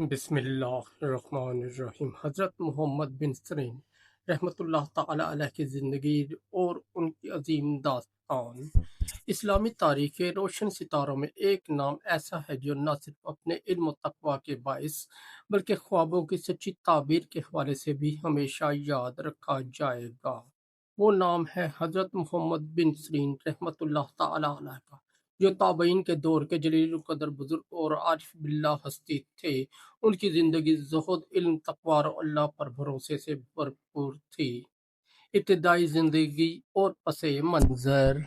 بسم اللہ الرحمن الرحیم۔ حضرت محمد بن سرین رحمۃ اللہ تعالی علیہ کی زندگی اور ان کی عظیم داستان اسلامی تاریخ کے روشن ستاروں میں ایک نام ایسا ہے جو نہ صرف اپنے علم و تقوی کے باعث بلکہ خوابوں کی سچی تعبیر کے حوالے سے بھی ہمیشہ یاد رکھا جائے گا۔ وہ نام ہے حضرت محمد بن سرین رحمۃ اللہ تعالی علیہ کا، جو تابعین کے دور کے جلیل القدر بزرگ اور عارف باللہ ہستی تھے۔ ان کی زندگی زہد، علم، تقوی اور اللہ پر بھروسے سے بھرپور تھی۔ ابتدائی زندگی اور پس منظر: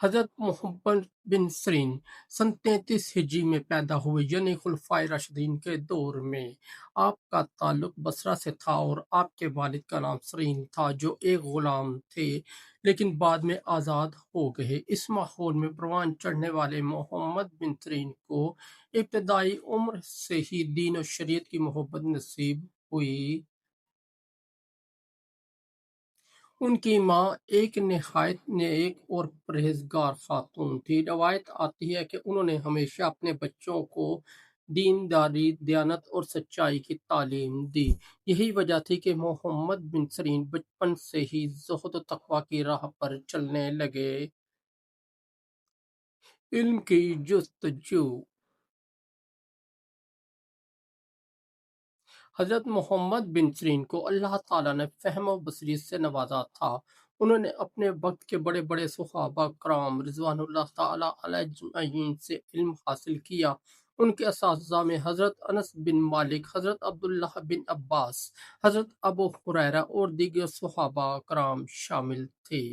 حضرت محمد بن سرین سن 33 ہجری میں پیدا ہوئے، یعنی خلفائے راشدین کے دور میں۔ آپ کا تعلق بصرہ سے تھا اور آپ کے والد کا نام سرین تھا، جو ایک غلام تھے لیکن بعد میں آزاد ہو گئے۔ اس ماحول میں پروان چڑھنے والے محمد بن سرین کو ابتدائی عمر سے ہی دین و شریعت کی محبت نصیب ہوئی۔ ان کی ماں ایک نہایت نیک اور پرہیزگار خاتون تھی۔ روایت آتی ہے کہ انہوں نے ہمیشہ اپنے بچوں کو دینداری، دیانت اور سچائی کی تعلیم دی۔ یہی وجہ تھی کہ محمد بن سرین بچپن سے ہی زہد و تقوی کی راہ پر چلنے لگے۔ علم کی جستجو: حضرت محمد بن سرین کو اللہ تعالیٰ نے فہم و بصیرت سے نوازا تھا۔ انہوں نے اپنے وقت کے بڑے بڑے صحابہ کرام رضوان اللہ تعالیٰ علیہ اجمعین سے علم حاصل کیا۔ ان کے اساتذہ میں حضرت انس بن مالک، حضرت عبداللہ بن عباس، حضرت ابو ہریرہ اور دیگر صحابہ کرام شامل تھے۔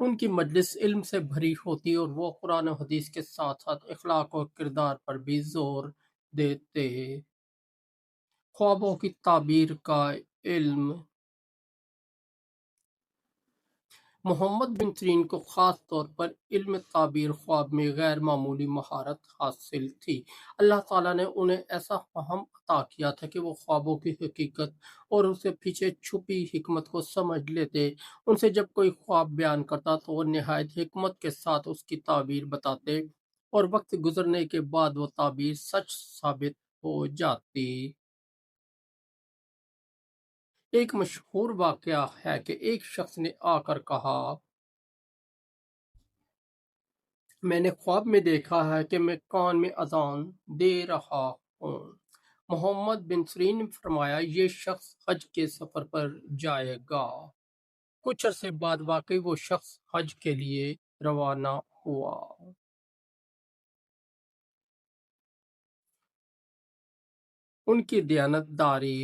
ان کی مجلس علم سے بھری ہوتی اور وہ قرآن و حدیث کے ساتھ ساتھ اخلاق و کردار پر بھی زور دیتے۔ خوابوں کی تعبیر کا علم: محمد بن سرین کو خاص طور پر علم تعبیر خواب میں غیر معمولی مہارت حاصل تھی۔ اللہ تعالیٰ نے انہیں ایسا فہم عطا کیا تھا کہ وہ خوابوں کی حقیقت اور اس کے پیچھے چھپی حکمت کو سمجھ لیتے۔ ان سے جب کوئی خواب بیان کرتا تو وہ نہایت حکمت کے ساتھ اس کی تعبیر بتاتے، اور وقت گزرنے کے بعد وہ تعبیر سچ ثابت ہو جاتی۔ ایک مشہور واقعہ ہے کہ ایک شخص نے آ کر کہا، میں نے خواب میں دیکھا ہے کہ میں کان میں اذان دے رہا ہوں۔ محمد بن سرین نے فرمایا، یہ شخص حج کے سفر پر جائے گا۔ کچھ عرصے بعد واقعی وہ شخص حج کے لیے روانہ ہوا۔ ان کی دیانت داری: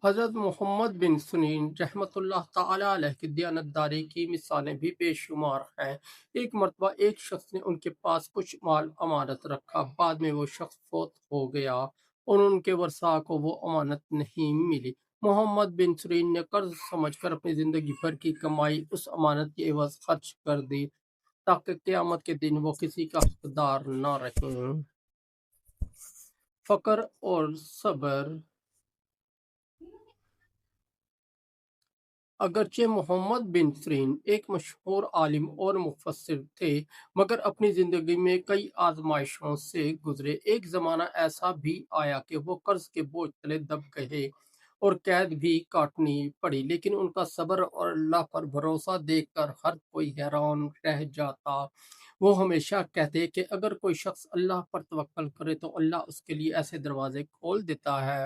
حضرت محمد بن سرین رحمۃ اللہ تعالی علیہ کی دیانت داری کی مثالیں بھی بے شمار ہیں۔ ایک مرتبہ ایک شخص نے ان کے پاس کچھ مال امانت رکھا۔ بعد میں وہ شخص فوت ہو گیا اور ان کے ورثاء کو وہ امانت نہیں ملی۔ محمد بن سرین نے قرض سمجھ کر اپنی زندگی بھر کی کمائی اس امانت کے عوض خرچ کر دی، تاکہ قیامت کے دن وہ کسی کا حقدار نہ رہیں۔ فقر اور صبر: اگرچہ محمد بن سرین ایک مشہور عالم اور مفسر تھے، مگر اپنی زندگی میں کئی آزمائشوں سے گزرے۔ ایک زمانہ ایسا بھی آیا کہ وہ قرض کے بوجھ تلے دب گئے اور قید بھی کاٹنی پڑی، لیکن ان کا صبر اور اللہ پر بھروسہ دیکھ کر ہر کوئی حیران رہ جاتا۔ وہ ہمیشہ کہتے کہ اگر کوئی شخص اللہ پر توکل کرے تو اللہ اس کے لیے ایسے دروازے کھول دیتا ہے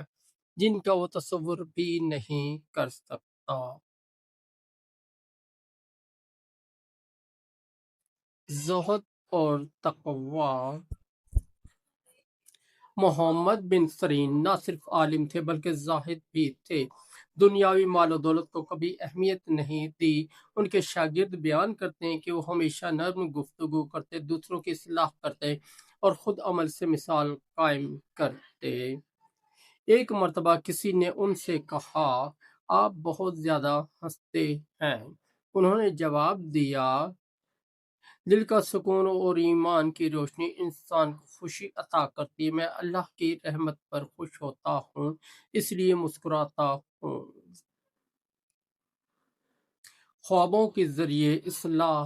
جن کا وہ تصور بھی نہیں کر سکتا۔ زہد اور تقوی: محمد بن سرین نہ صرف عالم تھے بلکہ زاہد بھی تھے۔ دنیاوی مال و دولت کو کبھی اہمیت نہیں دی۔ ان کے شاگرد بیان کرتے ہیں کہ وہ ہمیشہ نرم گفتگو کرتے، دوسروں کی اصلاح کرتے اور خود عمل سے مثال قائم کرتے۔ ایک مرتبہ کسی نے ان سے کہا، آپ بہت زیادہ ہنستے ہیں۔ انہوں نے جواب دیا، دل کا سکون اور ایمان کی روشنی انسان کو خوشی عطا کرتی ہے۔ میں اللہ کی رحمت پر خوش ہوتا ہوں، اس لیے مسکراتا ہوں۔ خوابوں کے ذریعے اصلاح: